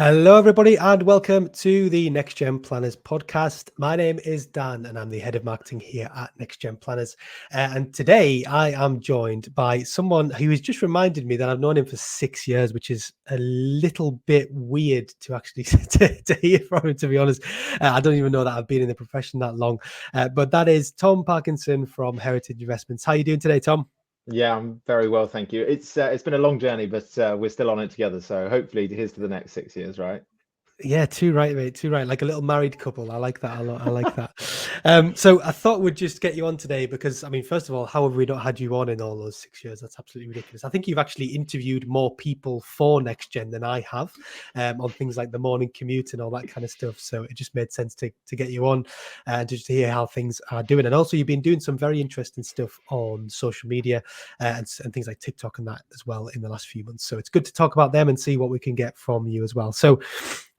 Hello, everybody, and welcome to the NextGen Planners Podcast. My name is Dan, and I'm the head of marketing here at NextGen Planners. And today I am joined by someone who has just reminded me that I've known him for 6 years, which is a little bit weird to actually to hear from him, to be honest. I don't even know that I've been in the profession that long. But that is Tom Parkinson from Heritage Investments. How are you doing today, Tom? Yeah, I'm very well, thank you. It's been a long journey, but we're still on it together. So hopefully, here's to the next 6 years, right? Yeah, too right, mate. Too right. Like a little married couple. I like that a lot. I like that. So I thought we'd just get you on today because, I mean, first of all, how have we not had you on in all those 6 years? That's absolutely ridiculous. I think you've actually interviewed more people for NextGen than I have on things like the morning commute and all that kind of stuff. So it just made sense to get you on and just to hear how things are doing. And also, you've been doing some very interesting stuff on social media and things like TikTok and that as well in the last few months. So it's good to talk about them and see what we can get from you as well. So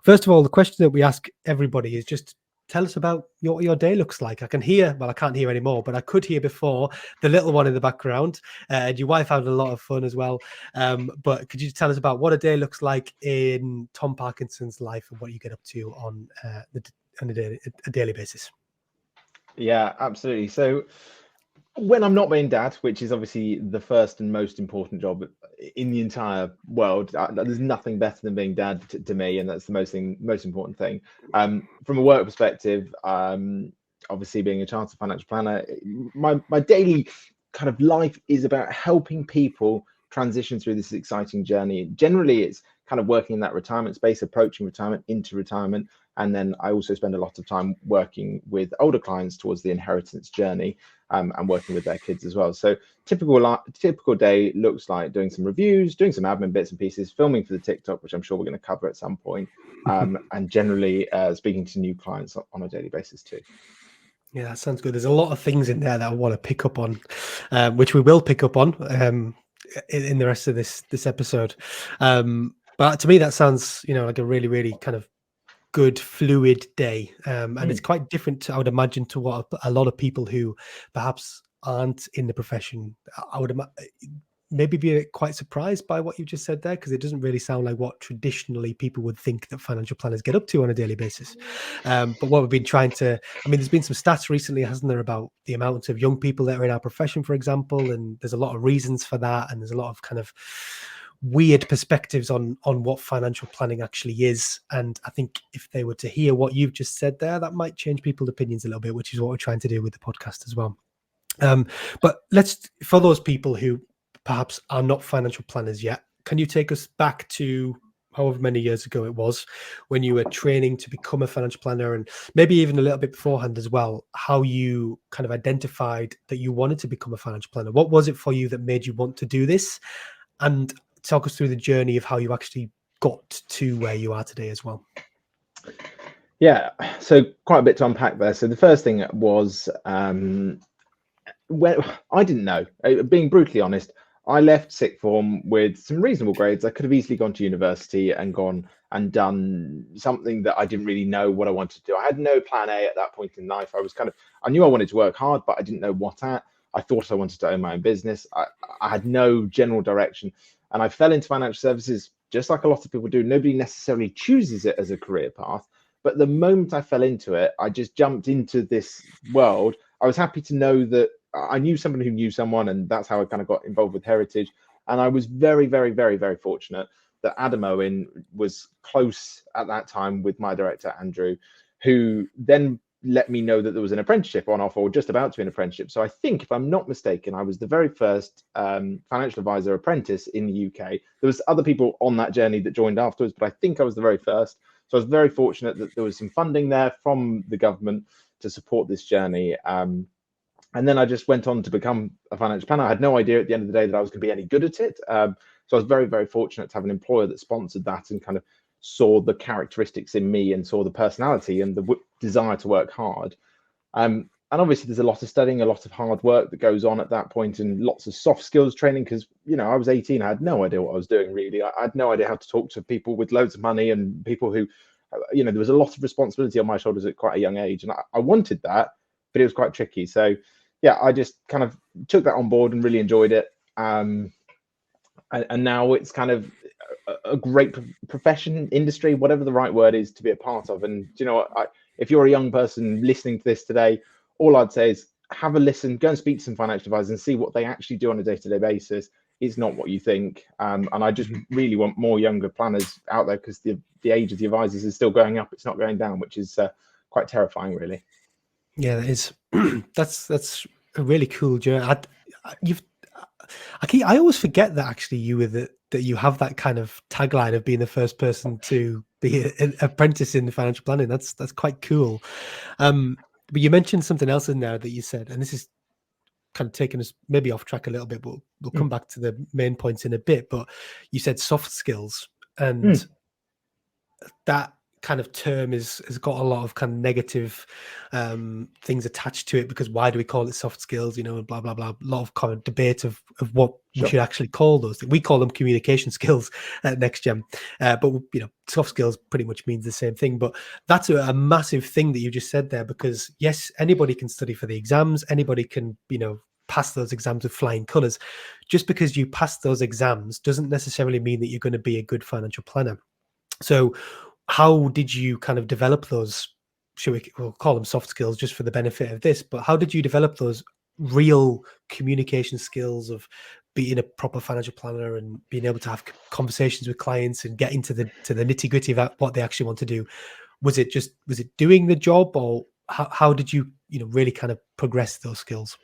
first of all, the question that we ask everybody is just tell us about what your day looks like. I can hear, well, I can't hear anymore, but I could hear before the little one in the background. And your wife had a lot of fun as well. But could you tell us about what a day looks like in Tom Parkinson's life and what you get up to on a daily basis? Yeah, absolutely. So when I'm not being dad, which is obviously the first and most important job in the entire world, there's nothing better than being dad to me, and that's the most important thing. From a work perspective, obviously being a chartered financial planner, my daily kind of life is about helping people transition through this exciting journey. Generally, it's kind of working in that retirement space, approaching retirement, into retirement, and then I also spend a lot of time working with older clients towards the inheritance journey. And working with their kids as well. So typical day looks like doing some reviews, doing some admin bits and pieces, filming for the TikTok, which I'm sure we're going to cover at some point, and generally speaking to new clients on a daily basis too. Yeah, that sounds good. There's a lot of things in there that I want to pick up on, which we will pick up on in the rest of this episode. But to me, that sounds, like a really, really kind of good fluid day, and it's quite different, I would imagine, to what a lot of people who perhaps aren't in the profession, I would maybe be quite surprised by what you just said there, because it doesn't really sound like what traditionally people would think that financial planners get up to on a daily basis. But what we've been trying to, I mean, there's been some stats recently, hasn't there, about the amount of young people that are in our profession, for example, and there's a lot of reasons for that, and there's a lot of kind of weird perspectives on what financial planning actually is. And I think if they were to hear what you've just said there, that might change people's opinions a little bit, which is what we're trying to do with the podcast as well. But for those people who perhaps are not financial planners yet, can you take us back to however many years ago it was when you were training to become a financial planner, and maybe even a little bit beforehand as well, how you kind of identified that you wanted to become a financial planner? What was it for you that made you want to do this? And talk us through the journey of how you actually got to where you are today as well. Yeah, so quite a bit to unpack there. So the first thing was when I didn't know, being brutally honest, I left sixth form with some reasonable grades. I could have easily gone to university and gone and done something that I didn't really know what I wanted to do. I had no plan A at that point in life. I knew I wanted to work hard, but I didn't know what at. I thought I wanted to own my own business. I had no general direction, and I fell into financial services just like a lot of people do. Nobody necessarily chooses it as a career path, but the moment I fell into it, I just jumped into this world. I was happy to know that I knew someone who knew someone, and that's how I kind of got involved with Heritage. And I was very, very, very, very fortunate that Adam Owen was close at that time with my director, Andrew, who then let me know that there was an apprenticeship on offer, or just about to be an apprenticeship. So I think, if I'm not mistaken, I was the very first financial advisor apprentice in the UK. There was other people on that journey that joined afterwards, but I think I was the very first. So I was very fortunate that there was some funding there from the government to support this journey. And then I just went on to become a financial planner. I had no idea at the end of the day that I was going to be any good at it. So I was very, very fortunate to have an employer that sponsored that and kind of saw the characteristics in me and saw the personality and the desire to work hard. And obviously there's a lot of studying, a lot of hard work that goes on at that point, and lots of soft skills training, because, I was 18. I had no idea what I was doing, really. I had no idea how to talk to people with loads of money and people who, there was a lot of responsibility on my shoulders at quite a young age. And I wanted that, but it was quite tricky. So yeah, I just kind of took that on board and really enjoyed it. And now it's kind of a great profession, industry, whatever the right word is, to be a part of. And you know what, if you're a young person listening to this today, all I'd say is have a listen, go and speak to some financial advisors and see what they actually do on a day-to-day basis. It's not what you think. And I just really want more younger planners out there, because the age of the advisors is still going up. It's not going down, which is quite terrifying, really. Yeah, that is. That's a really cool journey. I always forget that actually you were that you have that kind of tagline of being the first person to be an apprentice in financial planning. That's quite cool. But you mentioned something else in there that you said, and this is kind of taking us maybe off track a little bit, but we'll come back to the main points in a bit. But you said soft skills, and that kind of term has got a lot of kind of negative things attached to it, because why do we call it soft skills, you know, and blah blah blah. A lot of kind of debate of what we should actually call those. We call them communication skills at NextGen, but you know, soft skills pretty much means the same thing. But that's a massive thing that you just said there, because yes, anybody can study for the exams, anybody can, you know, pass those exams with flying colors. Just because you pass those exams doesn't necessarily mean that you're going to be a good financial planner. So how did you kind of develop those, we'll call them soft skills just for the benefit of this, but how did you develop those real communication skills of being a proper financial planner and being able to have conversations with clients and get into the nitty gritty about what they actually want to do? Was it doing the job, or how did you, you know, really kind of progress those skills?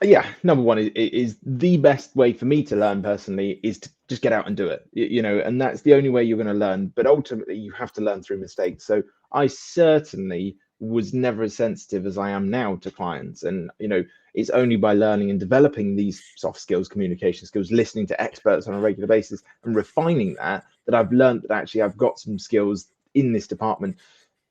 Yeah, number one is the best way for me to learn personally is to just get out and do it, you know, and that's the only way you're going to learn. But ultimately, you have to learn through mistakes. So I certainly was never as sensitive as I am now to clients. And, you know, it's only by learning and developing these soft skills, communication skills, listening to experts on a regular basis and refining that I've learned that actually I've got some skills in this department.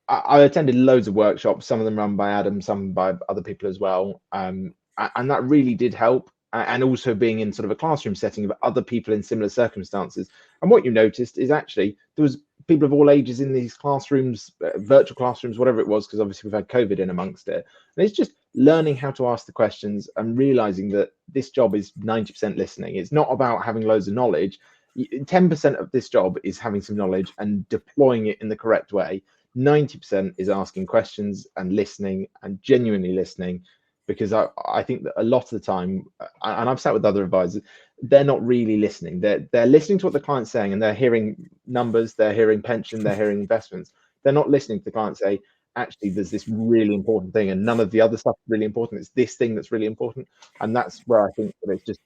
I attended loads of workshops, some of them run by Adam, some by other people as well. And that really did help. And also being in sort of a classroom setting of other people in similar circumstances. And what you noticed is actually there was people of all ages in these classrooms, virtual classrooms, whatever it was, because obviously we've had COVID in amongst it. And it's just learning how to ask the questions and realizing that this job is 90% listening. It's not about having loads of knowledge. 10% of this job is having some knowledge and deploying it in the correct way. 90% is asking questions and listening and genuinely listening, because I think that a lot of the time, and I've sat with other advisors, they're not really listening. They're listening to what the client's saying, and they're hearing numbers, they're hearing pension, they're hearing investments. They're not listening to the client say, actually, there's this really important thing, and none of the other stuff is really important. It's this thing that's really important. And that's where I think that it's just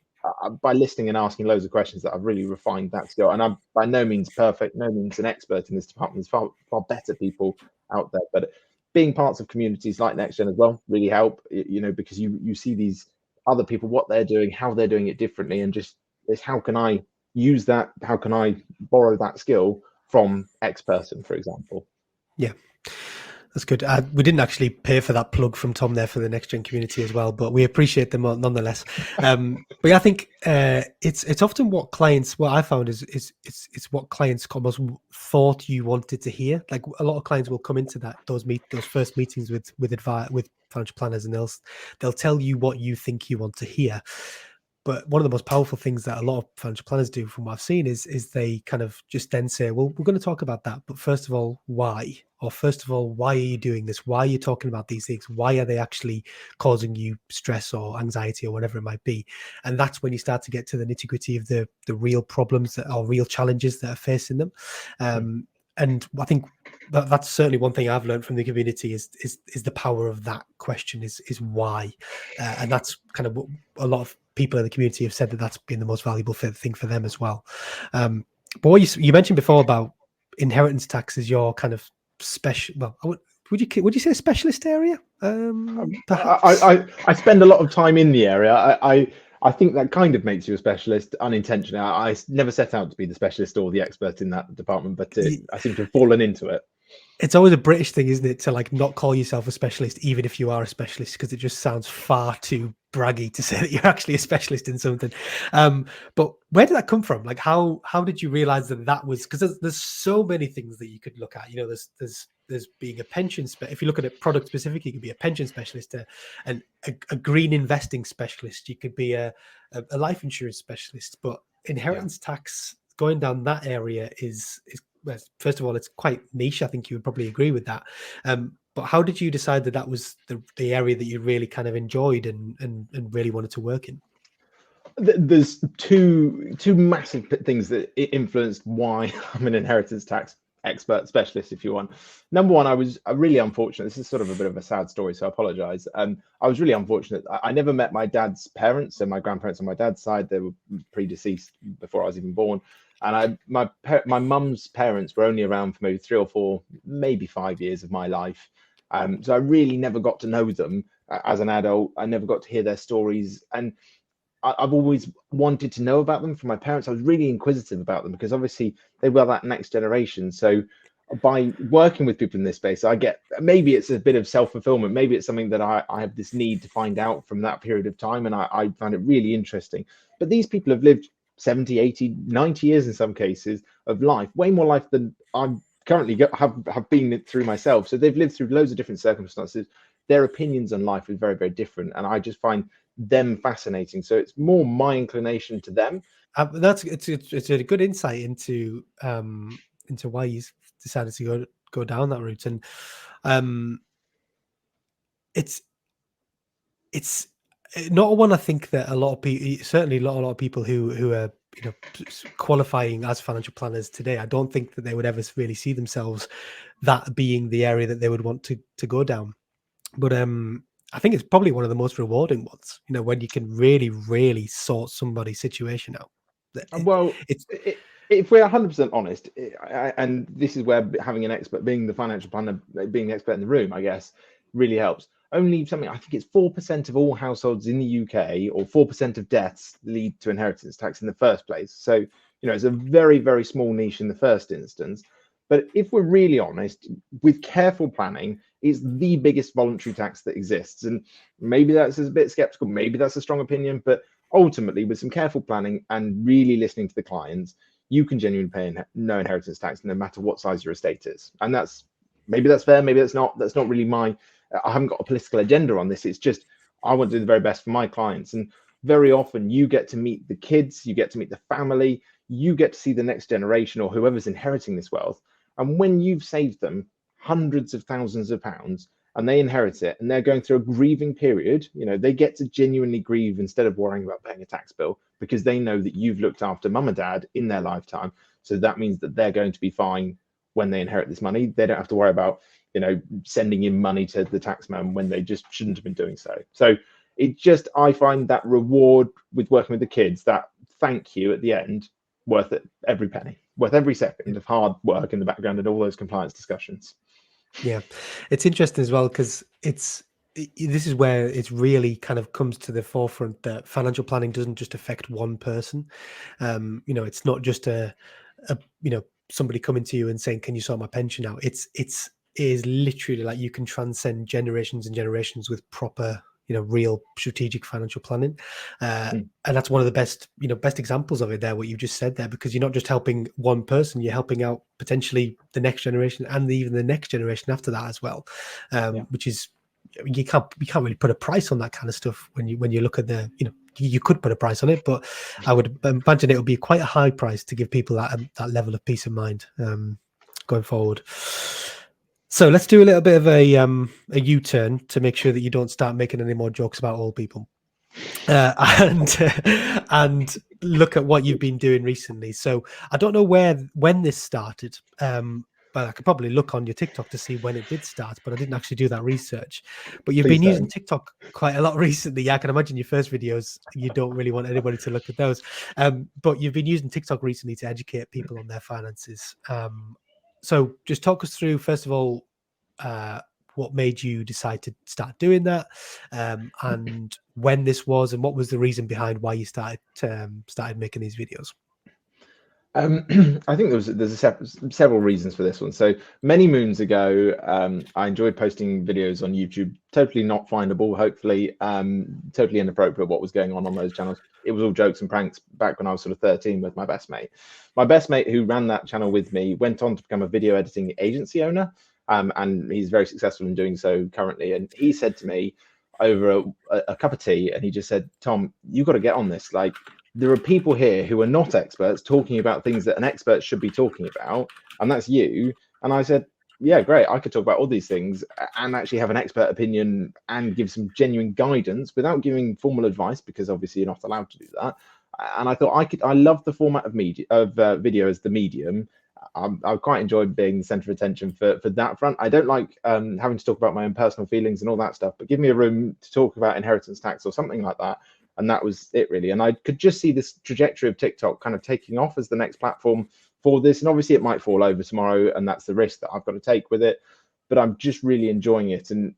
by listening and asking loads of questions that I've really refined that skill. And I'm by no means perfect, no means an expert in this department. There's far better people out there. But being parts of communities like NextGen as well really help, you know, because you see these other people, what they're doing, how they're doing it differently, and just is how can I use that? How can I borrow that skill from X person, for example? Yeah. That's good. We didn't actually pay for that plug from Tom there for the NextGen community as well, but we appreciate them nonetheless. But yeah, I think it's often what clients. What I found is it's what clients almost thought you wanted to hear. Like a lot of clients will come into those first meetings with financial planners, and they'll tell you what you think you want to hear. But one of the most powerful things that a lot of financial planners do, from what I've seen, is they kind of just then say, well, we're going to talk about that. But first of all, why? Or first of all, why are you doing this? Why are you talking about these things? Why are they actually causing you stress or anxiety or whatever it might be? And that's when you start to get to the nitty gritty of the real problems that are real challenges that are facing them. And I think that's certainly one thing I've learned from the community is the power of that question is why. And that's kind of what a lot of people in the community have said, that's been the most valuable thing for them as well. But what you mentioned before about inheritance tax is your kind of special. Well, would you say a specialist area? I spend a lot of time in the area. I think that kind of makes you a specialist unintentionally. I never set out to be the specialist or the expert in that department, but I seem to have fallen into it. It's always a British thing, isn't it, to like not call yourself a specialist, even if you are a specialist, because it just sounds far too braggy to say that you're actually a specialist in something. But where did that come from? Like, how did you realize that was? Because there's so many things that you could look at. You know, there's being a pension if you look at it product specifically, you could be a pension specialist, a green investing specialist. You could be a life insurance specialist, but inheritance tax going down that area is well, first of all, it's quite niche. I think you would probably agree with that. But how did you decide that that was the area that you really kind of enjoyed and really wanted to work in? There's two massive things that influenced why I'm an inheritance tax expert specialist, if you want. Number one, I was really unfortunate. This is sort of a bit of a sad story, so I apologize. I was really unfortunate. I never met my dad's parents, so my grandparents on my dad's side, they were predeceased before I was even born. And my mum's parents were only around for maybe 3 or 4, maybe 5 years of my life. So I really never got to know them as an adult. I never got to hear their stories. And I've always wanted to know about them from my parents. I was really inquisitive about them because obviously they were that next generation. So by working with people in this space, I get, maybe it's a bit of self-fulfillment. Maybe it's something that I have this need to find out from that period of time. And I found it really interesting. But these people have lived 70, 80, 90 years in some cases of life, way more life than I'm currently have been through myself. So they've lived through loads of different circumstances. Their opinions on life are very, very different. And I just find them fascinating. So it's more my inclination to them. It's a good insight into why you decided to go down that route. And it's not one I think that a lot of people, certainly not a lot of people who are qualifying as financial planners today, I don't think that they would ever really see themselves that being the area that they would want to go down. But I think it's probably one of the most rewarding ones, when you can really, really sort somebody's situation out. If we're 100% honest, and this is where having an expert, being the financial planner, being the expert in the room, I guess, really helps. Only something, I think it's 4% of all households in the UK, or 4% of deaths lead to inheritance tax in the first place. So, it's a very, very small niche in the first instance. But if we're really honest, with careful planning, it's the biggest voluntary tax that exists. And maybe that's a bit skeptical, maybe that's a strong opinion, but ultimately, with some careful planning and really listening to the clients, you can genuinely pay no inheritance tax no matter what size your estate is. And maybe that's fair, maybe that's not. That's not really I haven't got a political agenda on this. It's just, I want to do the very best for my clients. And very often you get to meet the kids, you get to meet the family, you get to see the next generation or whoever's inheriting this wealth. And when you've saved them hundreds of thousands of pounds and they inherit it and they're going through a grieving period, they get to genuinely grieve instead of worrying about paying a tax bill, because they know that you've looked after mum and dad in their lifetime. So that means that they're going to be fine when they inherit this money. They don't have to worry about, sending in money to the taxman when they just shouldn't have been doing so. So I find that reward with working with the kids, that thank you at the end, worth it, every penny, worth every second of hard work in the background and all those compliance discussions. Yeah, it's interesting as well, because this is where it really kind of comes to the forefront that financial planning doesn't just affect one person. It's not just a somebody coming to you and saying, "Can you sort my pension out?" It is literally like you can transcend generations and generations with proper, real strategic financial planning. And that's one of the best examples of it there, what you just said there, because you're not just helping one person, you're helping out potentially the next generation and even the next generation after that as well. Which is, you can't really put a price on that kind of stuff when you look at you could put a price on it, but I would imagine it would be quite a high price to give people that level of peace of mind going forward. So let's do a little bit of a U-turn to make sure that you don't start making any more jokes about old people, and look at what you've been doing recently. So I don't know when this started, but I could probably look on your TikTok to see when it did start, but I didn't actually do that research. But you've been using TikTok quite a lot recently. Yeah, I can imagine your first videos, you don't really want anybody to look at those. But you've been using TikTok recently to educate people on their finances. So just talk us through, first of all, what made you decide to start doing that, and when this was, and what was the reason behind why you started making these videos? I think there's several reasons for this one. So many moons ago, I enjoyed posting videos on YouTube, totally not findable, hopefully, totally inappropriate what was going on those channels. It was all jokes and pranks back when I was sort of 13 with my best mate. My best mate who ran that channel with me went on to become a video editing agency owner, and he's very successful in doing so currently. And he said to me over a cup of tea, and he just said, "Tom, you've got to get on this. Like, there are people here who are not experts talking about things that an expert should be talking about, and that's you. And I said, yeah, great, I could talk about all these things and actually have an expert opinion and give some genuine guidance without giving formal advice, because obviously you're not allowed to do that. And I thought I love the format of video as the medium. I quite enjoyed being the center of attention for that front. I don't like having to talk about my own personal feelings and all that stuff, but give me a room to talk about inheritance tax or something like that. And that was it, really. And I could just see this trajectory of TikTok kind of taking off as the next platform for this. And obviously it might fall over tomorrow, and that's the risk that I've got to take with it. But I'm just really enjoying it. And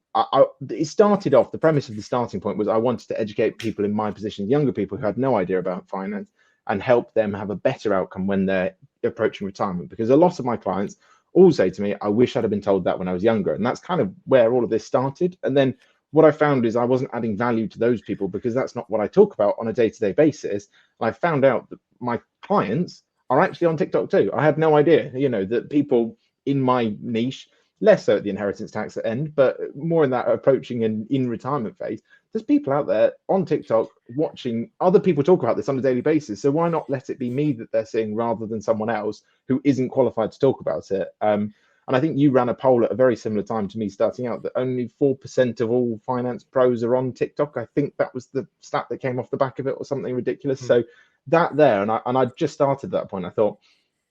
it started off, the premise of the starting point was I wanted to educate people in my position, younger people who had no idea about finance, and help them have a better outcome when they're approaching retirement. Because a lot of my clients all say to me, I wish I'd have been told that when I was younger. And that's kind of where all of this started. And then what I found is I wasn't adding value to those people, because that's not what I talk about on a day-to-day basis. And I found out that my clients are actually on TikTok too. I had no idea, that people in my niche, less so at the inheritance tax end, but more in that approaching and in retirement phase, there's people out there on TikTok watching other people talk about this on a daily basis. So why not let it be me that they're seeing rather than someone else who isn't qualified to talk about it? And I think you ran a poll at a very similar time to me starting out that only 4% of all finance pros are on TikTok. I think that was the stat that came off the back of it, or something ridiculous. So that there, and I just started at that point. I thought,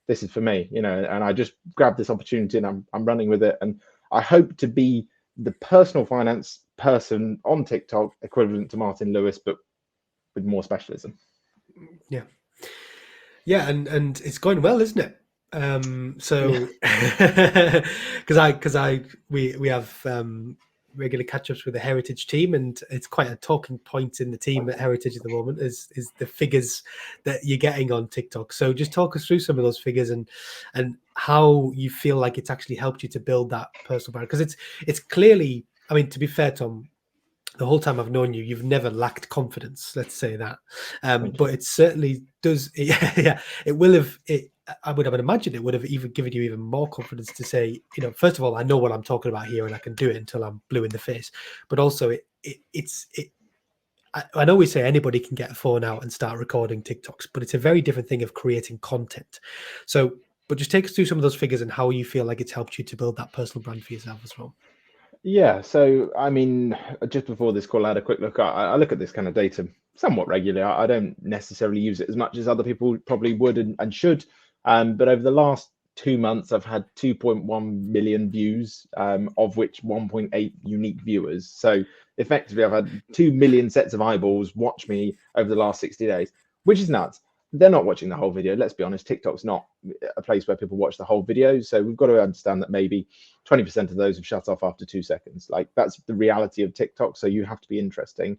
this is for me, and I just grabbed this opportunity and I'm running with it. And I hope to be the personal finance person on TikTok equivalent to Martin Lewis, but with more specialism. Yeah, and it's going well, isn't it? So because we have regular catch-ups with the Heritage team, and it's quite a talking point in the team at Heritage at the moment is the figures that you're getting on TikTok. So just talk us through some of those figures and how you feel like it's actually helped you to build that personal brand, because it's clearly, I mean, to be fair, Tom, the whole time I've known you, you've never lacked confidence. Let's say that, but it certainly does. Yeah, it will have. I would have imagined it would have even given you even more confidence to say, first of all, I know what I'm talking about here, and I can do it until I'm blue in the face. But also, I know we say anybody can get a phone out and start recording TikToks, but it's a very different thing of creating content. So, but just take us through some of those figures and how you feel like it's helped you to build that personal brand for yourself as well. Yeah, so I mean, just before this call, I had a quick look. I look at this kind of data somewhat regularly. I don't necessarily use it as much as other people probably would and should. But over the last 2 months, I've had 2.1 million views, of which 1.8 unique viewers. So effectively, I've had 2 million sets of eyeballs watch me over the last 60 days, which is nuts. They're not watching the whole video. Let's be honest, TikTok's not a place where people watch the whole video. So we've got to understand that maybe 20% of those have shut off after 2 seconds. Like, that's the reality of TikTok. So you have to be interesting.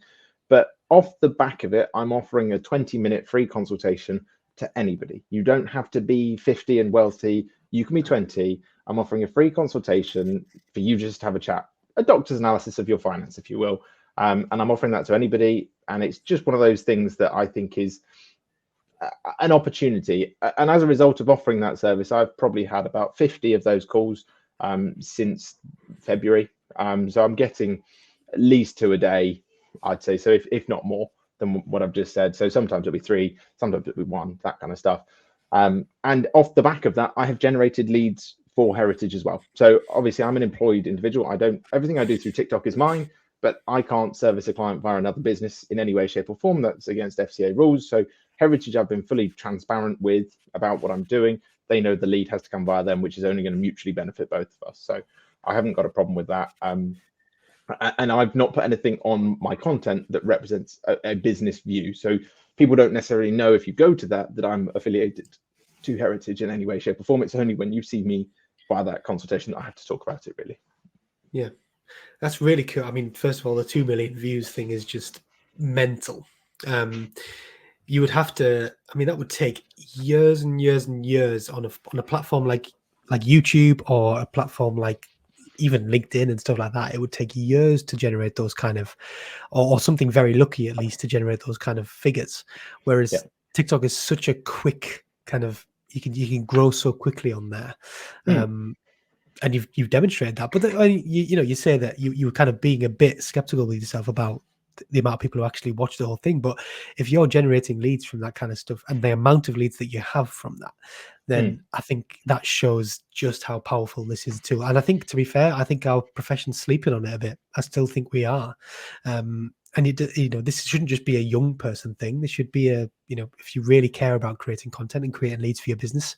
But off the back of it, I'm offering a 20-minute free consultation to anybody. You don't have to be 50 and wealthy. You can be 20. I'm offering a free consultation for you just to have a chat, a doctor's analysis of your finance, if you will. And I'm offering that to anybody. And it's just one of those things that I think is an opportunity. And as a result of offering that service, I've probably had about 50 of those calls since February. So I'm getting at least 2 a day, I'd say. So if not more than what I've just said. So sometimes it'll be 3, sometimes it'll be 1, that kind of stuff. And off the back of that, I have generated leads for Heritage as well. So obviously I'm an employed individual. Everything I do through TikTok is mine, but I can't service a client via another business in any way, shape or form. That's against FCA rules. So Heritage, I've been fully transparent with about what I'm doing. They know the lead has to come via them, which is only going to mutually benefit both of us. So I haven't got a problem with that. And I've not put anything on my content that represents a business view. So people don't necessarily know, if you go to that I'm affiliated to Heritage in any way, shape or form. It's only when you see me via that consultation that I have to talk about it, really. Yeah, that's really cool. I mean, first of all, the 2 million views thing is just mental. You would have to, I mean, that would take years and years and years on a platform like YouTube, or a platform like even LinkedIn and stuff like that. It would take years to generate those kind of, or something very lucky at least, to generate those kind of figures. Whereas TikTok is such a quick kind of, you can grow so quickly on there. And you've demonstrated that. But you say that you were kind of being a bit skeptical with yourself about the amount of people who actually watch the whole thing. But if you're generating leads from that kind of stuff and the amount of leads that you have from that, then I think that shows just how powerful this is a tool. And I think, to be fair, I think our profession's sleeping on it a bit. I still think we are. And this shouldn't just be a young person thing. This should be if you really care about creating content and creating leads for your business,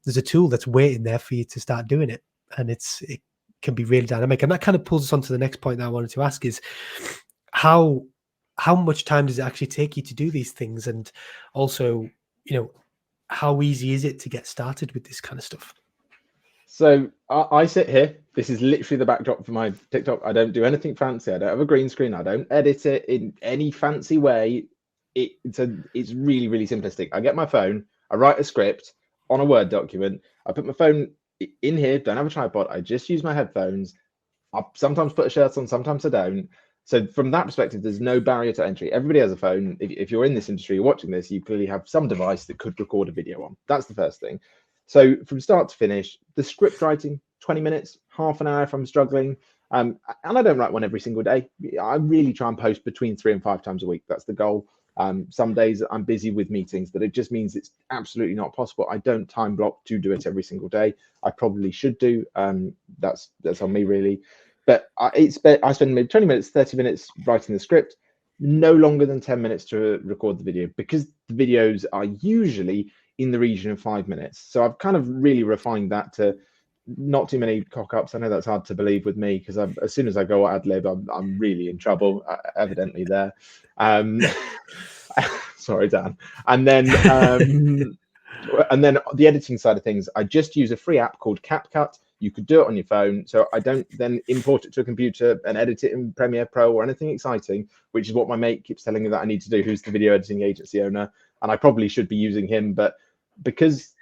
there's a tool that's waiting there for you to start doing it. And it can be really dynamic. And that kind of pulls us on to the next point that I wanted to ask is how much time does it actually take you to do these things? And also, how easy is it to get started with this kind of stuff? So I sit here. This is literally the backdrop for my TikTok. I don't do anything fancy. I don't have a green screen. I don't edit it in any fancy way. It's really, really simplistic. I get my phone. I write a script on a Word document. I put my phone in here. Don't have a tripod. I just use my headphones. I sometimes put a shirt on. Sometimes I don't. So from that perspective, there's no barrier to entry. Everybody has a phone. If you're in this industry, you're watching this, you clearly have some device that could record a video on. That's the first thing. So from start to finish, the script writing, 20 minutes, half an hour if I'm struggling. And I don't write one every single day. I really try and post between 3 and 5 times a week. That's the goal. Some days I'm busy with meetings, but it just means it's absolutely not possible. I don't time block to do it every single day. I probably should do. That's on me, really. But I spend maybe 20 minutes, 30 minutes writing the script, no longer than 10 minutes to record the video, because the videos are usually in the region of 5 minutes. So I've kind of really refined that to not too many cock-ups. I know that's hard to believe with me, because as soon as I go ad lib, I'm really in trouble, evidently there. Sorry, Dan. And then the editing side of things, I just use a free app called CapCut. You could do it on your phone, so I don't then import it to a computer and edit it in Premiere Pro or anything exciting, which is what my mate keeps telling me that I need to do, who's the video editing agency owner, and I probably should be using him, but because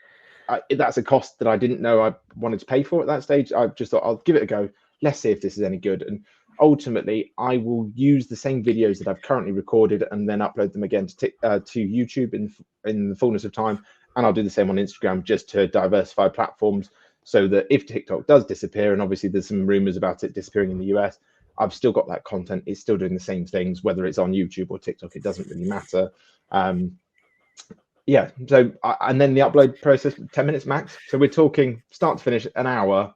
that's a cost that I didn't know I wanted to pay for at that stage, I just thought I'll give it a go. Let's see if this is any good. And ultimately, I will use the same videos that I've currently recorded and then upload them again to YouTube in the fullness of time, and I'll do the same on Instagram, just to diversify platforms, so that if TikTok does disappear, and obviously there's some rumors about it disappearing in the US, I've still got that content. It's still doing the same things, whether it's on YouTube or TikTok, it doesn't really matter. Yeah, so and then the upload process, 10 minutes max. So we're talking start to finish, an hour.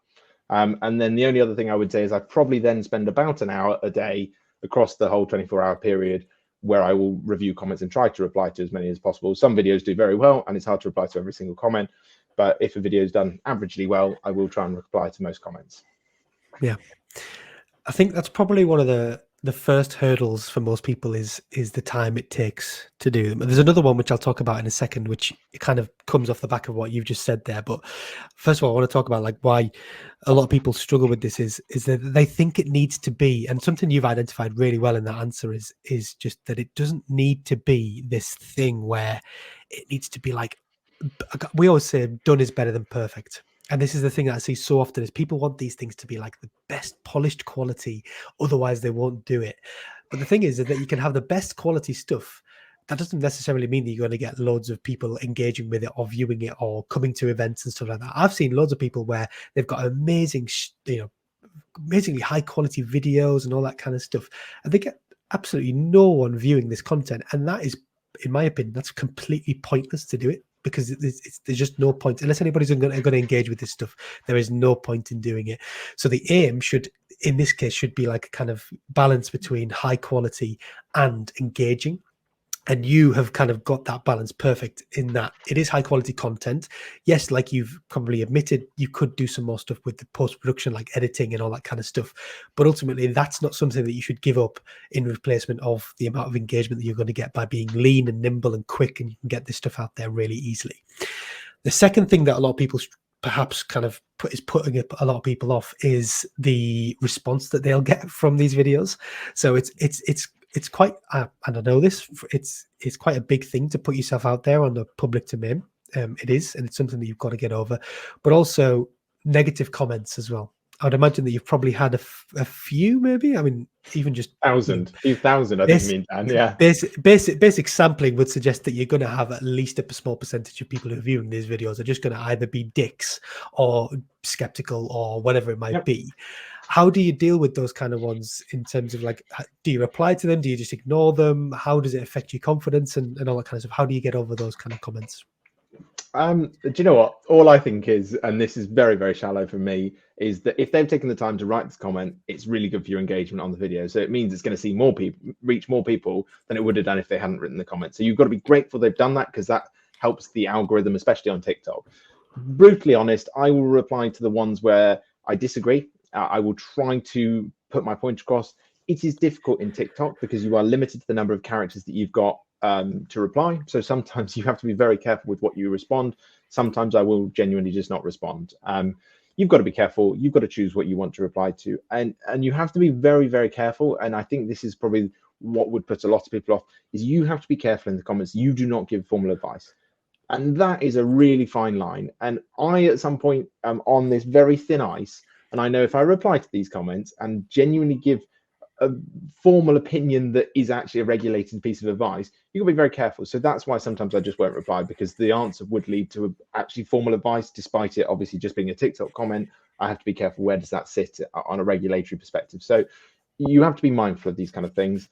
And then the only other thing I would say is I probably then spend about an hour a day across the whole 24-hour period, where I will review comments and try to reply to as many as possible. Some videos do very well, and it's hard to reply to every single comment. But if a video is done averagely well, I will try and reply to most comments. Yeah, I think that's probably one of the first hurdles for most people is the time it takes to do them. And there's another one which I'll talk about in a second, which kind of comes off the back of what you've just said there. But first of all, I want to talk about like why a lot of people struggle with this is that they think it needs to be, and something you've identified really well in that answer is just that it doesn't need to be this thing where it needs to be like, we always say done is better than perfect. And this is the thing that I see so often is people want these things to be like the best polished quality, otherwise they won't do it. But the thing is that you can have the best quality stuff. That doesn't necessarily mean that you're going to get loads of people engaging with it or viewing it or coming to events and stuff like that. I've seen loads of people where they've got amazing, amazingly high quality videos and all that kind of stuff, and they get absolutely no one viewing this content. And that is, in my opinion, that's completely pointless to do it, because there's just no point unless anybody's going to engage with this stuff. There is no point in doing it. So the aim should, in this case, should be like a kind of balance between high quality and engaging. And you have kind of got that balance perfect in that it is high quality content. Yes, like you've probably admitted, you could do some more stuff with the post-production, like editing and all that kind of stuff. But ultimately, that's not something that you should give up in replacement of the amount of engagement that you're going to get by being lean and nimble and quick, and you can get this stuff out there really easily. The second thing that a lot of people perhaps kind of putting a lot of people off is the response that they'll get from these videos. So it's quite, and I know this, it's quite a big thing to put yourself out there on the public domain. It is, and it's something that you've got to get over. But also negative comments as well. I'd imagine that you've probably had a few, maybe. I mean, even just a few thousand, I think you mean, Dan. Yeah. Basic sampling would suggest that you're going to have at least a small percentage of people who are viewing these videos are just going to either be dicks or skeptical or whatever it might be. How do you deal with those kind of ones in terms of like, do you reply to them? Do you just ignore them? How does it affect your confidence and all that kind of stuff? How do you get over those kind of comments? Do you know what? All I think is, and this is very, very shallow for me, is that if they've taken the time to write this comment, it's really good for your engagement on the video. So it means it's going to see more people, reach more people than it would have done if they hadn't written the comment. So you've got to be grateful they've done that, because that helps the algorithm, especially on TikTok. Brutally honest, I will reply to the ones where I disagree. I will try to put my point across. It is difficult in TikTok because you are limited to the number of characters that you've got to reply. So sometimes you have to be very careful with what you respond. Sometimes I will genuinely just not respond. You've got to be careful. You've got to choose what you want to reply to, and you have to be very, very careful. And I think this is probably what would put a lot of people off, is you have to be careful in the comments. You do not give formal advice, and that is a really fine line. And I at some point am on this very thin ice, and I know if I reply to these comments and genuinely give a formal opinion that is actually a regulated piece of advice, you've got to be very careful. So that's why sometimes I just won't reply, because the answer would lead to actually formal advice, despite it obviously just being a TikTok comment. I have to be careful, where does that sit on a regulatory perspective? So you have to be mindful of these kind of things.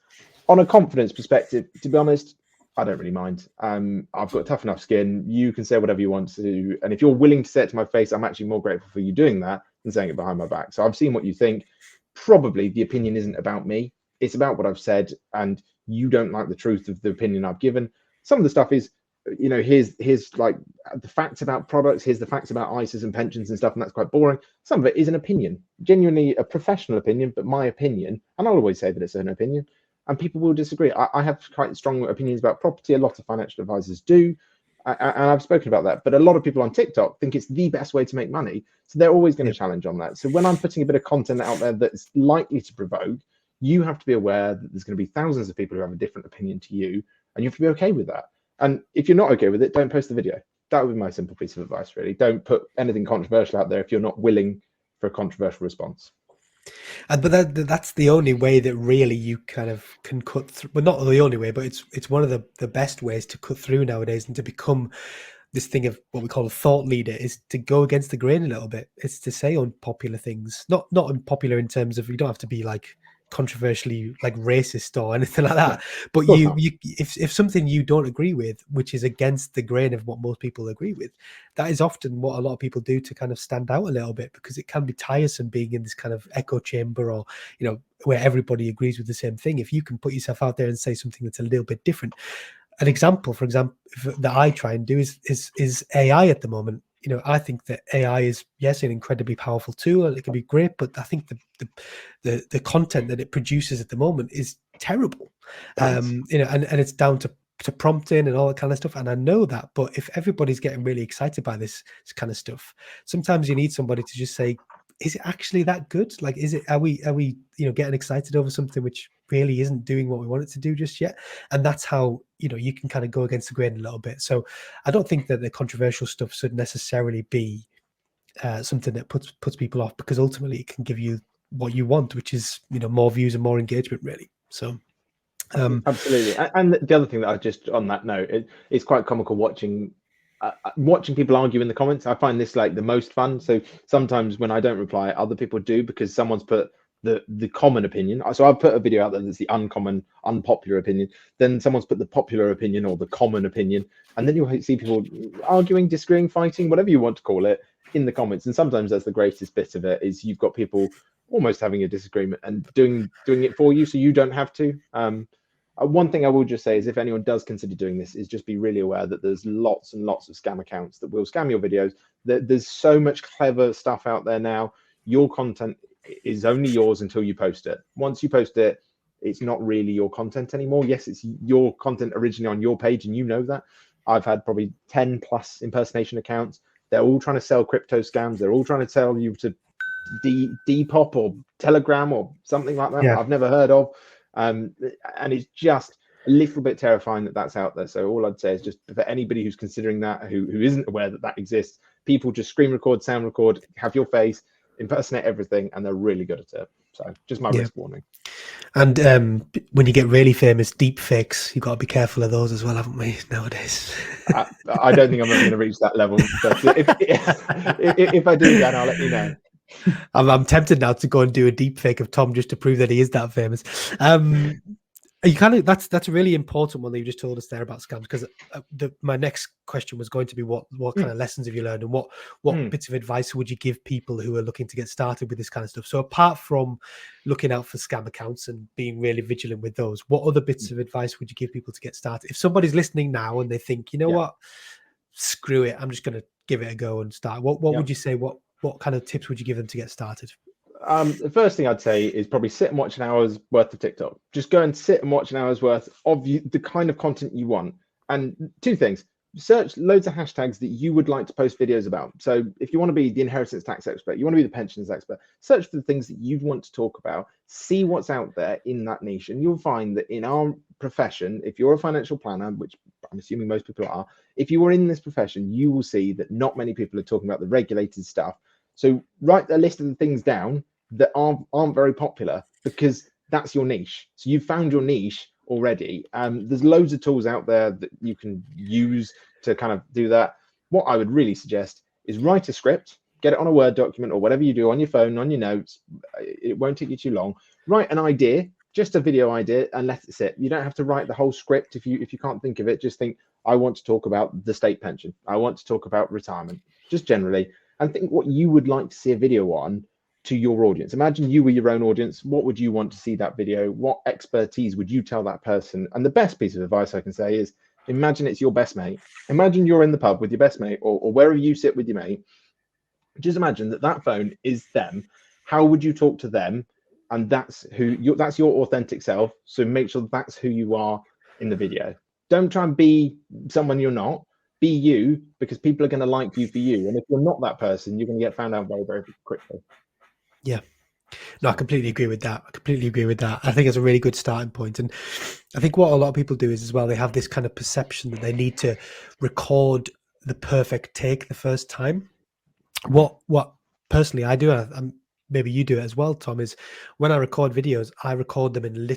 On a confidence perspective, to be honest, I don't really mind. I've got tough enough skin. You can say whatever you want to, and if you're willing to say it to my face, I'm actually more grateful for you doing that than saying it behind my back. So I've seen what you think. Probably the opinion isn't about me, it's about what I've said, and you don't like the truth of the opinion I've given. Some of the stuff is, you know, here's like the facts about products, here's the facts about ISAs and pensions and stuff, and that's quite boring. Some of it is an opinion, genuinely a professional opinion, but my opinion, and I'll always say that it's an opinion, and people will disagree. I have quite strong opinions about property. A lot of financial advisors do, and I've spoken about that, but a lot of people on TikTok think it's the best way to make money, so they're always going to challenge on that. So when I'm putting a bit of content out there that's likely to provoke, you have to be aware that there's going to be thousands of people who have a different opinion to you, and you have to be okay with that. And if you're not okay with it, don't post the video. That would be my simple piece of advice, really. Don't put anything controversial out there if you're not willing for a controversial response. But that's the only way that really you kind of can cut through. Well, not the only way, but it's one of the best ways to cut through nowadays and to become this thing of what we call a thought leader, is to go against the grain a little bit. It's to say unpopular things, not unpopular in terms of, you don't have to be like controversially like racist or anything like that, but you if something you don't agree with, which is against the grain of what most people agree with, that is often what a lot of people do to kind of stand out a little bit, because it can be tiresome being in this kind of echo chamber, or, you know, where everybody agrees with the same thing. If you can put yourself out there and say something that's a little bit different. An example, for example, that I try and do is AI at the moment. You know, I think that AI is, yes, an incredibly powerful tool, and it can be great, but I think the content that it produces at the moment is terrible. You know, and it's down to prompting and all that kind of stuff. And I know that, but if everybody's getting really excited by this kind of stuff, sometimes you need somebody to just say, is it actually that good? Like, are we, you know, getting excited over something which really isn't doing what we want it to do just yet? And that's how, you know, you can kind of go against the grain a little bit. So I don't think that the controversial stuff should necessarily be something that puts people off, because ultimately it can give you what you want, which is, you know, more views and more engagement, really. So absolutely. And the other thing that I just, on that note, it's quite comical watching people argue in the comments. I find this like the most fun. So sometimes when I don't reply, other people do, because someone's put the common opinion. So I've put a video out there that's the uncommon, unpopular opinion. Then someone's put the popular opinion or the common opinion, and then you'll see people arguing, disagreeing, fighting, whatever you want to call it, in the comments. And sometimes that's the greatest bit of it, is you've got people almost having a disagreement and doing it for you, so you don't have to. One thing I will just say is, if anyone does consider doing this, is just be really aware that there's lots and lots of scam accounts that will scam your videos. There's so much clever stuff out there now. Your content is only yours until you post it. Once you post it, it's not really your content anymore. Yes, it's your content originally on your page, and you know that. I've had probably 10 plus impersonation accounts. They're all trying to sell crypto scams. They're all trying to tell you to Depop or Telegram or something like that. I've never heard of. And it's just a little bit terrifying that that's out there. So all I'd say is, just for anybody who's considering that, who isn't aware that that exists, people just screen record, sound record, have your face, impersonate everything, and they're really good at it. So just my risk warning. And when you get really famous, deep fakes, you've got to be careful of those as well, haven't we, nowadays? I don't think I'm ever going to reach that level, but if I do, Dan, I'll let you know. I'm tempted now to go and do a deep fake of Tom just to prove that he is that famous. You kind of that's a really important one that you just told us there about scams, because my next question was going to be what kind of lessons have you learned, and what bits of advice would you give people who are looking to get started with this kind of stuff? So apart from looking out for scam accounts and being really vigilant with those, what other bits of advice would you give people to get started? If somebody's listening now and they think, you know what, screw it, I'm just going to give it a go and start. What would you say? What kind of tips would you give them to get started? The first thing I'd say is probably sit and watch an hour's worth of TikTok. Just go and sit and watch an hour's worth of the kind of content you want. And two things: search loads of hashtags that you would like to post videos about. So if you want to be the inheritance tax expert, you want to be the pensions expert, search for the things that you want to talk about, see what's out there in that niche. And you'll find that in our profession, if you're a financial planner, which I'm assuming most people are, if you are in this profession, you will see that not many people are talking about the regulated stuff. So write a list of the things down that aren't very popular, because that's your niche. So you've found your niche already. There's loads of tools out there that you can use to kind of do that. What I would really suggest is write a script, get it on a Word document or whatever you do on your phone, on your notes. It won't take you too long. Write an idea, just a video idea, and let it sit. You don't have to write the whole script if you can't think of it. Just think, I want to talk about the state pension. I want to talk about retirement, just generally. And think what you would like to see a video on to your audience. Imagine you were your own audience. What would you want to see that video? What expertise would you tell that person? And the best piece of advice I can say is, imagine it's your best mate. Imagine you're in the pub with your best mate, or wherever you sit with your mate. Just imagine that phone is them. How would you talk to them? And that's that's your authentic self. So make sure that's who you are in the video. Don't try and be someone you're not. Be you, because people are going to like you for you. And if you're not that person, you're going to get found out very, very quickly. Yeah. No, I completely agree with that. I think it's a really good starting point. And I think what a lot of people do is, as well, they have this kind of perception that they need to record the perfect take the first time. What personally I do, and maybe you do it as well, Tom, is when I record videos, I record them in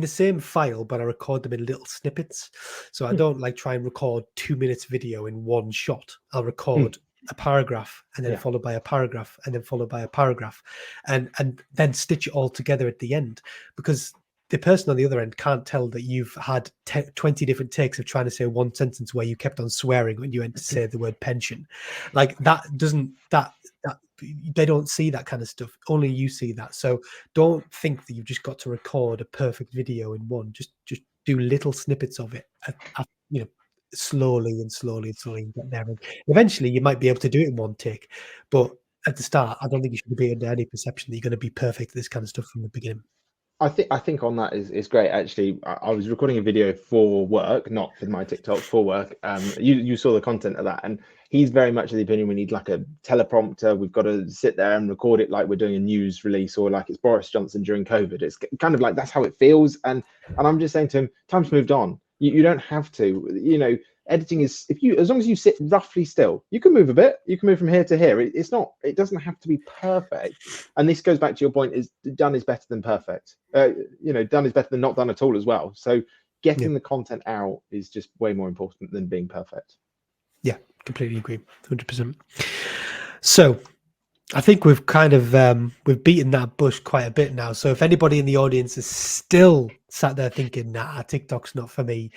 the same file, but I record them in little snippets. So I don't like try and record 2 minutes video in one shot. I'll record a paragraph, and then followed by a paragraph, and then followed by a paragraph, and then stitch it all together at the end, because the person on the other end can't tell that you've had 20 different takes of trying to say one sentence where you kept on swearing when you went to say the word pension. Like that they don't see that kind of stuff. Only you see that. So don't think that you've just got to record a perfect video in one. Just do little snippets of it, slowly and get there. And eventually you might be able to do it in one take. But at the start, I don't think you should be under any perception that you're going to be perfect at this kind of stuff from the beginning. I think on that is great. Actually, I was recording a video for work, not for my TikTok, for work. You saw the content of that, and he's very much of the opinion we need like a teleprompter. We've got to sit there and record it like we're doing a news release, or like it's Boris Johnson during COVID. It's kind of like that's how it feels. And I'm just saying to him, time's moved on. You don't have to. Editing is, as long as you sit roughly still, you can move a bit. You can move from here to here. It doesn't have to be perfect. And this goes back to your point: is done is better than perfect. Done is better than not done at all as well. So getting the content out is just way more important than being perfect. Yeah, completely agree, 100%. So I think we've kind of we've beaten that bush quite a bit now. So if anybody in the audience is still sat there thinking, "Nah, TikTok's not for me,"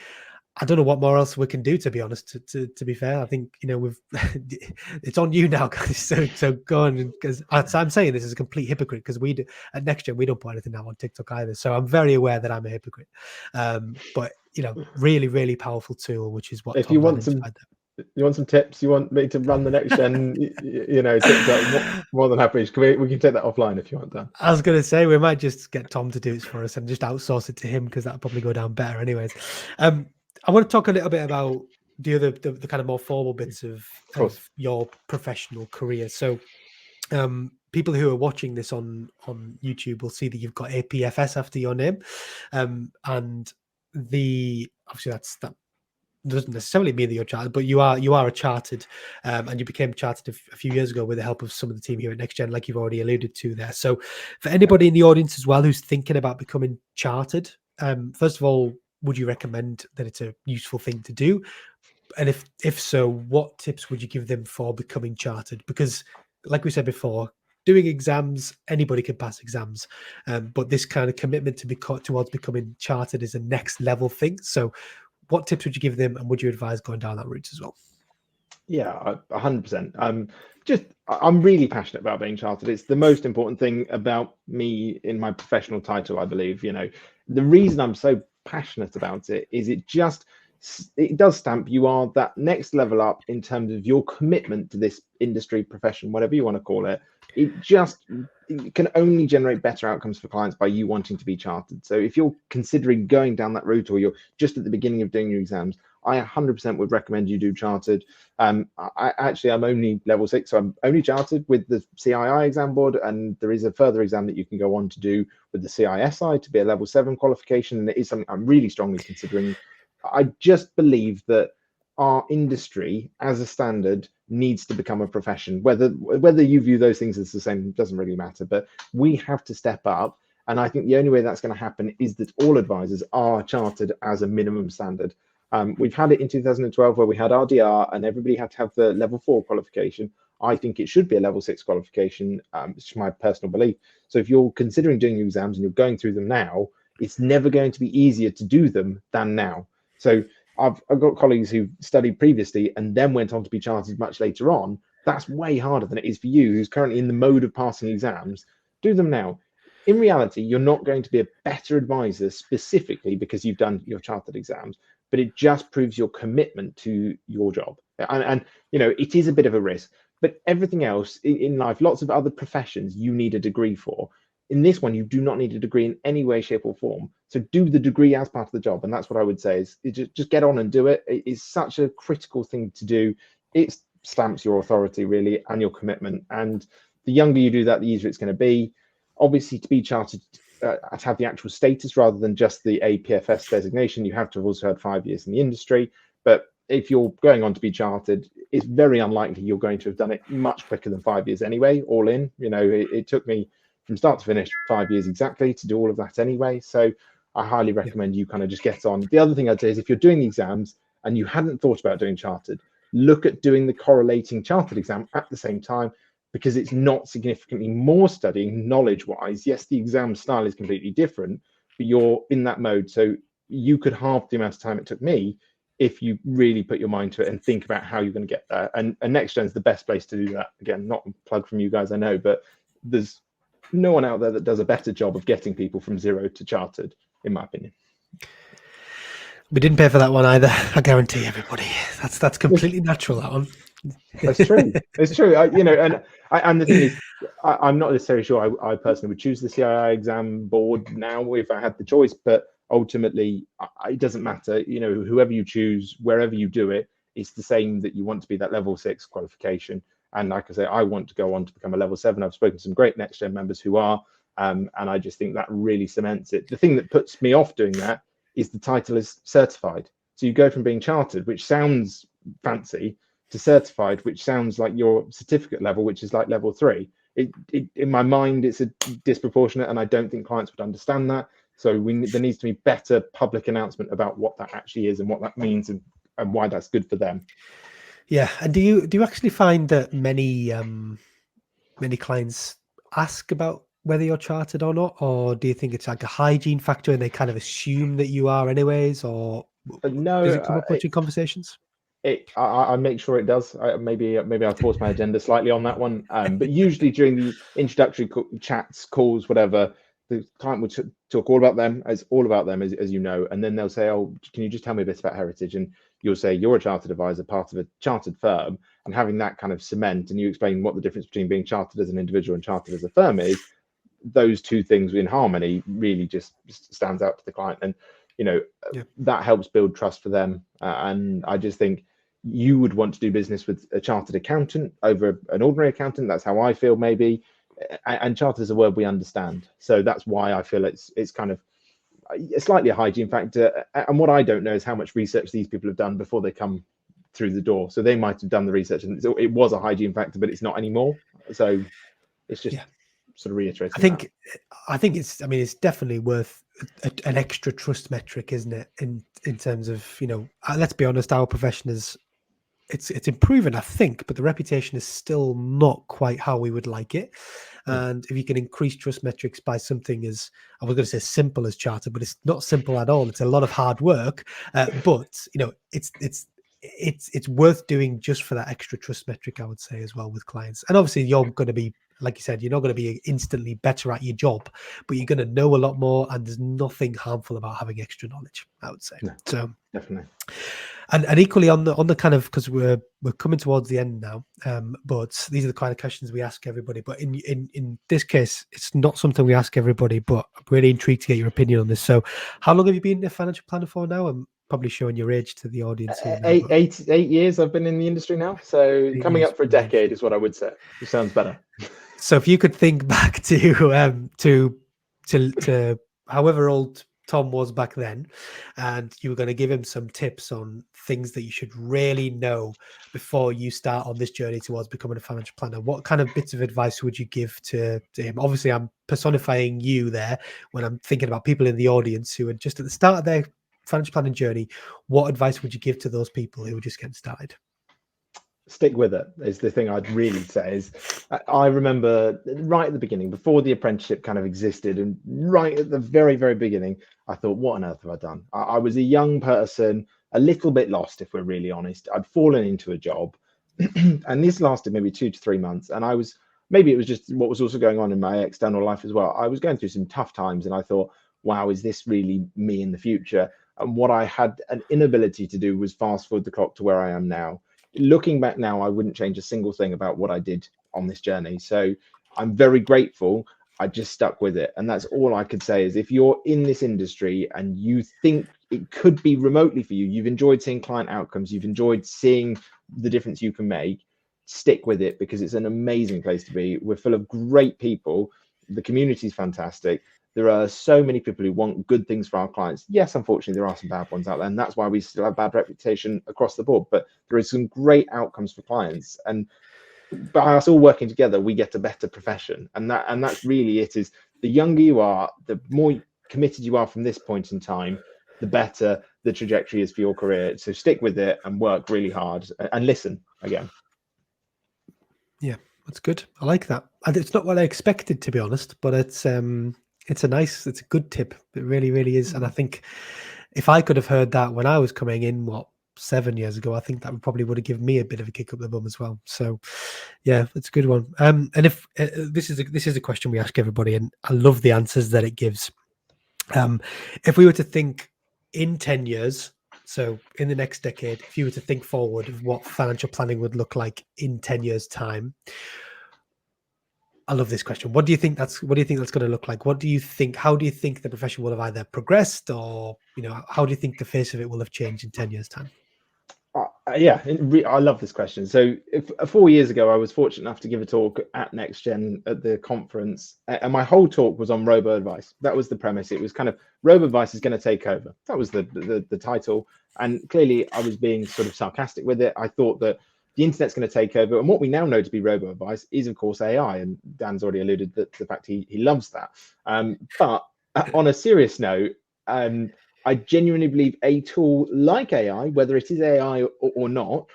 I don't know what more else we can do, to be honest. To be fair, I think we've it's on you now, guys. So go on, because I'm saying this as a complete hypocrite, because we do at NextGen, we don't put anything out on TikTok either. So I'm very aware that I'm a hypocrite. But really, really powerful tool, which is what if Tom you want some tips, you want me to run the NextGen, TikTok, more than happy. We can take that offline if you want, Dan. I was going to say we might just get Tom to do it for us and just outsource it to him, because that'll probably go down better, anyways. I want to talk a little bit about the kind of more formal bits of your professional career. So people who are watching this on YouTube will see that you've got APFS after your name, and obviously that doesn't necessarily mean that you're chartered, but you are a chartered, and you became chartered a few years ago with the help of some of the team here at NextGen, like you've already alluded to there. So for anybody in the audience as well who's thinking about becoming chartered, first of all, would you recommend that it's a useful thing to do? And if so, what tips would you give them for becoming chartered? Because like we said before, doing exams, anybody can pass exams, but this kind of commitment towards becoming chartered is a next level thing. So what tips would you give them, and would you advise going down that route as well? Yeah, 100%. I'm really passionate about being chartered. It's the most important thing about me in my professional title, I believe. The reason I'm so passionate about it is it does stamp you are that next level up in terms of your commitment to this industry, profession, whatever you want to call it. It can only generate better outcomes for clients by you wanting to be chartered. So if you're considering going down that route, or you're just at the beginning of doing your exams, I 100% would recommend you do chartered. I'm only level 6, so I'm only chartered with the CII exam board, and there is a further exam that you can go on to do with the CISI to be a level 7 qualification, and it is something I'm really strongly considering. I just believe that our industry as a standard needs to become a profession. Whether you view those things as the same doesn't really matter, but we have to step up. And I think the only way that's going to happen is that all advisors are chartered as a minimum standard. We've had it in 2012 where we had RDR and everybody had to have the level 4 qualification. I think it should be a level 6 qualification. It's my personal belief. So if you're considering doing your exams and you're going through them now, it's never going to be easier to do them than now. So I've got colleagues who studied previously and then went on to be chartered much later on. That's way harder than it is for you, who's currently in the mode of passing exams. Do them now. In reality, you're not going to be a better advisor specifically because you've done your chartered exams, but it just proves your commitment to your job. And it is a bit of a risk, but everything else in life, lots of other professions, you need a degree for. In this one, you do not need a degree in any way, shape, or form. So do the degree as part of the job. And that's what I would say is just get on and do it. It is such a critical thing to do. It stamps your authority, really, and your commitment. And the younger you do that, the easier it's going to be. Obviously, to be chartered, to have the actual status rather than just the APFS designation, you have to have also had 5 years in the industry. But if you're going on to be chartered, it's very unlikely you're going to have done it much quicker than 5 years anyway, all in. It took me from start to finish 5 years exactly to do all of that anyway. So I highly recommend you kind of just get on. The other thing I'd say is if you're doing the exams and you hadn't thought about doing chartered, look at doing the correlating chartered exam at the same time, because it's not significantly more studying knowledge-wise. Yes, the exam style is completely different, but you're in that mode. So you could halve the amount of time it took me if you really put your mind to it and think about how you're going to get there. And NextGen is the best place to do that. Again, not a plug from you guys, I know, but there's no one out there that does a better job of getting people from 0 to chartered, in my opinion. We didn't pay for that one either. I guarantee everybody. That's completely natural, that one. That's true. It's true. And the thing is, I'm not necessarily sure I personally would choose the CII exam board now if I had the choice, but ultimately it doesn't matter. Whoever you choose, wherever you do it, it's the same that you want to be that level 6 qualification. And like I say, I want to go on to become a level 7. I've spoken to some great NextGen members who are, and I just think that really cements it. The thing that puts me off doing that is the title is certified. So you go from being chartered, which sounds fancy, to certified, which sounds like your certificate level, which is like level 3. In my mind, it's a disproportionate, and I don't think clients would understand that. So there needs to be better public announcement about what that actually is and what that means and why that's good for them. Yeah, and do you actually find that many clients ask about whether you're chartered or not, or do you think it's like a hygiene factor and they kind of assume that you are anyways, or no? Does it come up much in conversations? I make sure it does. Maybe I force my agenda slightly on that one, but usually during the introductory chats, calls, whatever, the client would talk all about them, as you know, and then they'll say, "Oh, can you just tell me a bit about heritage?" And you'll say you're a chartered advisor, part of a chartered firm, and having that kind of cement, and you explain what the difference between being chartered as an individual and chartered as a firm is. Those two things in harmony really just stands out to the client, and that helps build trust for them. And I just think you would want to do business with a chartered accountant over an ordinary accountant. That's how I feel, maybe. And chartered is a word we understand, so that's why I feel it's kind of, slightly a hygiene factor. And what I don't know is how much research these people have done before they come through the door. So they might have done the research, and it was a hygiene factor, but it's not anymore. So it's just sort of reiterating. I think it's. I mean, it's definitely worth an extra trust metric, isn't it? In terms of, you know, let's be honest, our profession is. It's improving, I think, but the reputation is still not quite how we would like it. And if you can increase trust metrics by something as, I was going to say simple as charter, but it's not simple at all. It's a lot of hard work, but you know, it's worth doing just for that extra trust metric, I would say, as well, with clients. And obviously, you're going to be, like you said, you're not going to be instantly better at your job, but you're going to know a lot more, and there's nothing harmful about having extra knowledge, I would say. So definitely. And equally on the kind of, because we're coming towards the end now, but these are the kind of questions we ask everybody. But in this case, it's not something we ask everybody, but I'm really intrigued to get your opinion on this. So, how long have you been a financial planner for now? I'm probably showing your age to the audience here now, 8 years I've been in the industry now, so coming up for a decade is what I would say. Which sounds better. So, if you could think back to however old Tom was back then, and you were going to give him some tips on things that you should really know before you start on this journey towards becoming a financial planner, what kind of bits of advice would you give to him? Obviously, I'm personifying you there when I'm thinking about people in the audience who are just at the start of their financial planning journey. What advice would you give to those people who are just getting started? Stick with it is the thing I'd really say. Is I remember right at the beginning, before the apprenticeship kind of existed, and right at the very, very beginning, I thought, what on earth have I done? I was a young person, a little bit lost, if we're really honest. I'd fallen into a job and this lasted maybe 2 to 3 months. And maybe it was just what was also going on in my external life as well. I was going through some tough times, and I thought, wow, is this really me in the future? And what I had an inability to do was fast forward the clock to where I am now. Looking back now, I wouldn't change a single thing about what I did on this journey. So I'm very grateful. I just stuck with it. And that's all I could say is, if you're in this industry and you think it could be remotely for you, you've enjoyed seeing client outcomes, you've enjoyed seeing the difference you can make, stick with it, because it's an amazing place to be. We're full of great people. The community is fantastic. There are so many people who want good things for our clients. Yes, unfortunately, there are some bad ones out there, and that's why we still have bad reputation across the board. But there is some great outcomes for clients, and by us all working together, we get a better profession. And that's really it. Is the younger you are, the more committed you are from this point in time, the better the trajectory is for your career. So stick with it and work really hard and listen again. Yeah, that's good. I like that. And it's not what I expected, to be honest, but it's a good tip. It really, really is. And I think if I could have heard that when I was coming in, 7 years ago, I think that probably would have given me a bit of a kick up the bum as well. So yeah, it's a good one. And if this is a question we ask everybody, and I love the answers that it gives. If we were to think in 10 years, so in the next decade, if you were to think forward of what financial planning would look like in 10 years' time, I love this question. What do you think that's going to look like? How do you think the profession will have either progressed, or, you know, how do you think the face of it will have changed in 10 years' time? I love this question. So 4 years ago, I was fortunate enough to give a talk at NextGen at the conference, and my whole talk was on robo-advice. That was the premise. It was kind of robo-advice is going to take over. That was the title. And clearly I was being sort of sarcastic with it. I thought that the internet's going to take over. And what we now know to be robo-advice is, of course, AI. And Dan's already alluded to the fact he loves that. But on a serious note, I genuinely believe a tool like AI, whether it is AI or not,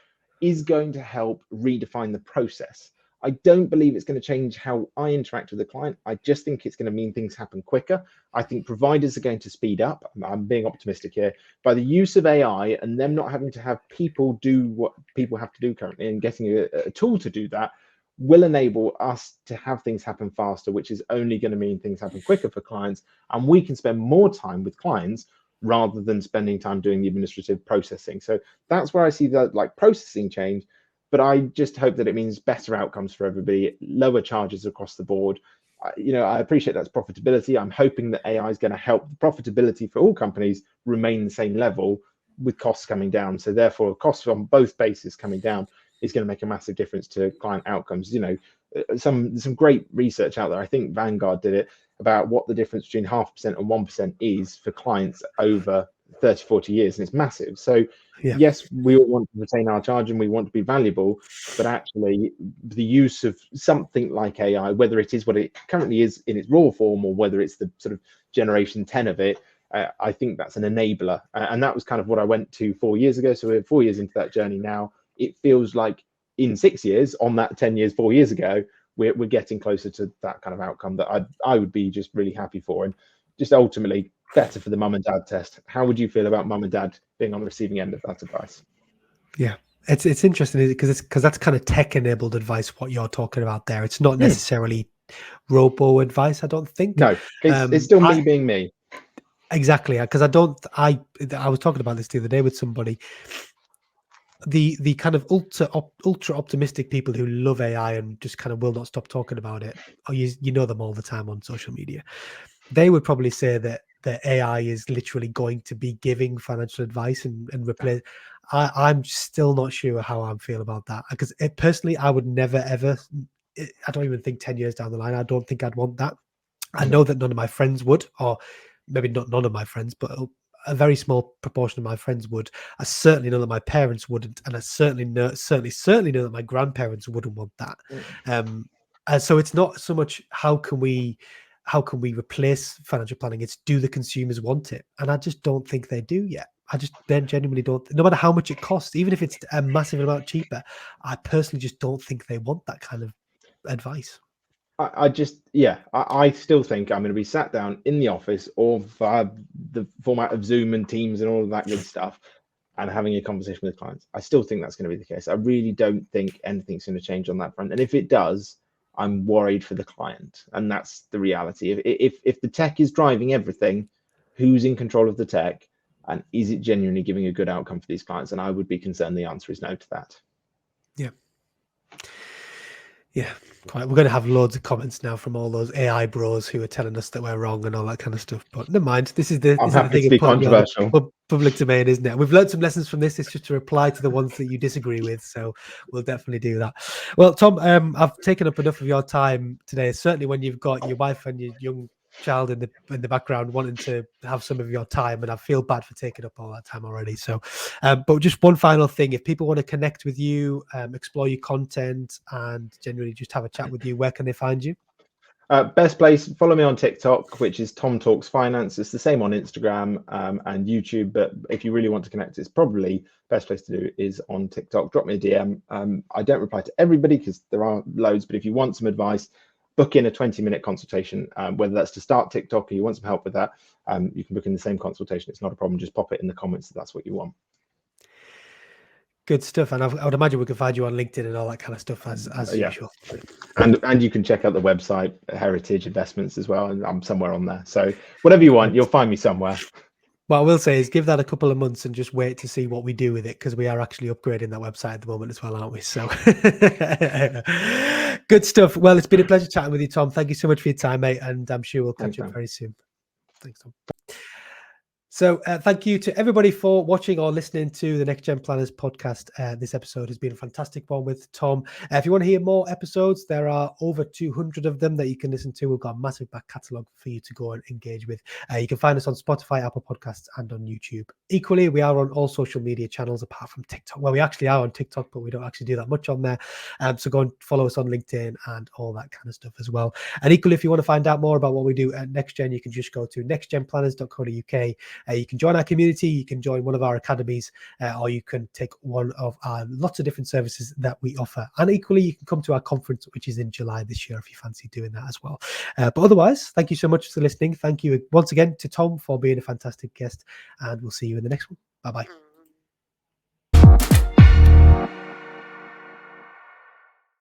is going to help redefine the process. I don't believe it's going to change how I interact with the client. I just think it's going to mean things happen quicker. I think providers are going to speed up. I'm being optimistic here. By the use of AI and them not having to have people do what people have to do currently, and getting a tool to do that, will enable us to have things happen faster, which is only going to mean things happen quicker for clients. And we can spend more time with clients rather than spending time doing the administrative processing. So that's where I see the processing change. But I just hope that it means better outcomes for everybody, lower charges across the board. I appreciate that's profitability. I'm hoping that AI is going to help the profitability for all companies remain the same level, with costs coming down. So therefore, costs on both bases coming down is going to make a massive difference to client outcomes. some great research out there. I think Vanguard did it about what the difference between 0.5% and 1% is for clients over 30, 40 years, and it's massive. So yes, we all want to retain our charge and we want to be valuable, but actually the use of something like AI, whether it is what it currently is in its raw form or whether it's the sort of generation 10 of it, I think that's an enabler. And that was kind of what I went to 4 years ago. So we're 4 years into that journey now. It feels like in 6 years, on that 10 years, 4 years ago, we're getting closer to that kind of outcome that I would be just really happy for, and just ultimately better for the mum and dad test. How would you feel about mum and dad being on the receiving end of that advice? Yeah, it's interesting because that's kind of tech enabled advice. What you're talking about there, it's not necessarily robo advice. I don't think. No, it's still me being me. Exactly, because I was talking about this the other day with somebody. The kind of ultra optimistic people who love AI and just kind of will not stop talking about it, or you know them all the time on social media, they would probably say that AI is literally going to be giving financial advice and replace. I'm still not sure how I feel about that, because personally, I would never ever. I don't even think 10 years down the line, I don't think I'd want that. I know that none of my friends would, or maybe not none of my friends, but a very small proportion of my friends would. I certainly know that my parents wouldn't, and I certainly know that my grandparents wouldn't want that. And so it's not so much how can we replace financial planning, it's do the consumers want it, and I just don't think they do yet. I just then genuinely don't. No matter how much it costs, even if it's a massive amount cheaper, I personally just don't think they want that kind of advice. I still think I'm going to be sat down in the office or via the format of Zoom and Teams and all of that good stuff and having a conversation with clients. I still think that's going to be the case. I really don't think anything's going to change on that front. And if it does, I'm worried for the client. And that's the reality. If the tech is driving everything, who's in control of the tech? And is it genuinely giving a good outcome for these clients? And I would be concerned the answer is no to that. Yeah, quite. We're going to have loads of comments now from all those AI bros who are telling us that we're wrong and all that kind of stuff. But never mind. This is the thing to be controversial. Public domain, isn't it? We've learned some lessons from this. It's just to reply to the ones that you disagree with. So we'll definitely do that. Well, Tom, I've taken up enough of your time today. Certainly when you've got your wife and your young child in the background wanting to have some of your time, and I feel bad for taking up all that time already. So but just one final thing, if people want to connect with you, explore your content and generally just have a chat with you, where can they find you? Best place, follow me on TikTok, which is Tom Talks Finance. It's the same on Instagram and YouTube, but if you really want to connect, it's probably best place to do is on TikTok. Drop me a DM. I don't reply to everybody because there are loads, but if you want some advice, book in a 20-minute consultation, whether that's to start TikTok or you want some help with that, you can book in the same consultation. It's not a problem. Just pop it in the comments if that's what you want. Good stuff. And I would imagine we can find you on LinkedIn and all that kind of stuff as usual. And you can check out the website, Heritage Investments as well. And I'm somewhere on there. So whatever you want, you'll find me somewhere. What I will say is give that a couple of months and just wait to see what we do with it, because we are actually upgrading that website at the moment as well, aren't we? So good stuff. Well, it's been a pleasure chatting with you, Tom. Thank you so much for your time, mate. And I'm sure we'll catch up very soon. Thanks, Tom. So thank you to everybody for watching or listening to the NextGen Planners podcast. This episode has been a fantastic one with Tom. If you want to hear more episodes, there are over 200 of them that you can listen to. We've got a massive back catalogue for you to go and engage with. You can find us on Spotify, Apple Podcasts, and on YouTube. Equally, we are on all social media channels apart from TikTok. Well, we actually are on TikTok, but we don't actually do that much on there. So go and follow us on LinkedIn and all that kind of stuff as well. And equally, if you want to find out more about what we do at NextGen, you can just go to nextgenplanners.co.uk. You can join our community, you can join one of our academies, or you can take one of our lots of different services that we offer. And equally, you can come to our conference, which is in July this year, if you fancy doing that as well. But otherwise, thank you so much for listening. Thank you once again to Tom for being a fantastic guest, and we'll see you in the next one. Bye-bye.